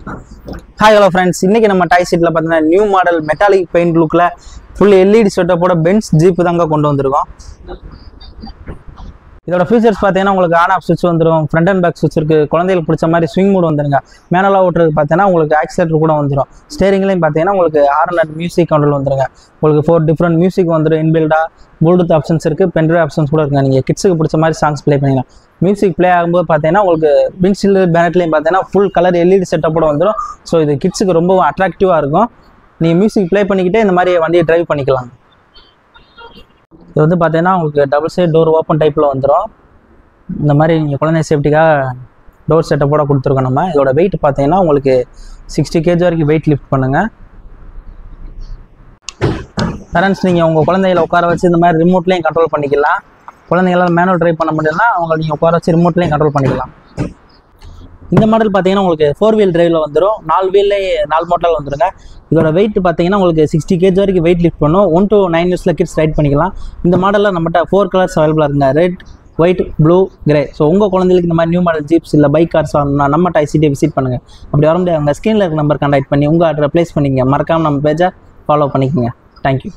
Hi hello friends, இன்னைக்கு நம்ம toy சீட்ல பார்த்தீங்கன்னா நியூ மாடல் மெட்டாலிக் பெயிண்ட் லுக்ல ஃபுல் LED செட்டப்போட பென்ஸ் ஜீப் தாங்க கொண்டு வந்திருக்கோம். இதோட ஃபீச்சர்ஸ் பார்த்தீங்கன்னா உங்களுக்கு ஆன் ஆஃப் சுவிட்ச் வந்துடும், ஃப்ரண்ட் அண்ட் பேக் சுவிட்ச் இருக்குது, குழந்தைகளுக்கு பிடிச்ச மாதிரி ஸ்விங் மூட் வந்துருங்க, மேனலாக ஓட்டுறதுக்கு பார்த்தீங்கன்னா உங்களுக்கு ஆக்சிலேட்டர் கூட வந்துடும், ஸ்டேரிங்லையும் பார்த்தீங்கன்னா உங்களுக்கு ஹார்ன் அண்ட் மியூசிக் கண்ட்ரோல் வந்துருங்க, உங்களுக்கு 4 டிஃப்ரெண்ட் மியூசிக் வந்துடும், இன்பில்டாக ப்ளூடூத் ஆப்ஷன்ஸ் இருக்குது, பென்ட்ரைவ் ஆப்ஷன்ஸ் கூட இருக்குங்க, நீங்கள் கிட்ஸுக்கு பிடிச்ச மாதிரி சாங்ஸ் ப்ளே பண்ணிக்கலாம். மியூசிக் ப்ளே ஆகும்போது பார்த்தீங்கன்னா உங்களுக்கு விண்ட்ஷீல்டு பேனட்லேயும் பார்த்தீங்கன்னா ஃபுல் கலர் LED செட்டப்போட வந்துடும். ஸோ இது கிட்ஸுக்கு ரொம்ப அட்ராக்டிவாக இருக்கும். நீங்கள் மியூசிக் ப்ளே பண்ணிக்கிட்டே இந்த மாதிரி வண்டியை டிரைவ் பண்ணிக்கலாம். இது வந்து பார்த்தீங்கன்னா உங்களுக்கு டபுள் சைட் டோர் ஓப்பன் டைப்பில் வந்துடும். இந்த மாதிரி நீங்கள் குழந்தை சேஃப்டிக்காக டோர் செட்டப்போட கொடுத்துருக்கோம். நம்ம இதோட வெயிட் பார்த்தீங்கன்னா உங்களுக்கு 60 kg வரைக்கும் வெயிட் லிஃப்ட் பண்ணுங்கள். பேரண்ட்ஸ் நீங்கள் உங்கள் குழந்தைகளை உட்கார வச்சு இந்த மாதிரி ரிமோட்லேயும் கண்ட்ரோல் பண்ணிக்கலாம். குழந்தைங்களால் மேனுவல் ட்ரைவ் பண்ண முடியலன்னா அவங்க நீங்கள் உட்கார வச்சு ரிமோட்லேயும் கண்ட்ரோல் பண்ணிக்கலாம். இந்த மாடல் பார்த்தீங்கன்னா உங்களுக்கு 4 வீல் டிரைவில் வந்துடும், 4 வீல்லேயே 4 மோட்டால் வந்துருங்க. இதோட வெயிட் பார்த்தீங்கன்னா உங்களுக்கு 60 kg வரைக்கும் வெயிட் லிஃப்ட் பண்ணும். 1 to 9 இயர்ஸில் கிட்ஸ் ரைட் பண்ணிக்கலாம். இந்த மாடலில் நம்மகிட்ட 4 கலர்ஸ் அவைலபிளாக இருக்குங்க, red, white, blue, grey. So உங்கள் குழந்தைகளுக்கு இந்த மாதிரி நியூ மாடல் ஜீப்ஸ் இல்லை பைக் கார்ஸ் வாங்கணும்னா நம்ம டாய் சிட்டியை விசிட் பண்ணுங்கள். அப்படி வர முடியாது, உங்கள் ஸ்க்ரீனில் இருக்க நம்பர் கான்டாக்ட் பண்ணி உங்கள் ஆர்டரை ப்ளேஸ் பண்ணிக்கங்க. மறக்காமல் நம்ம பேஜை ஃபாலோ பண்ணிக்கோங்க. தேங்க்யூ.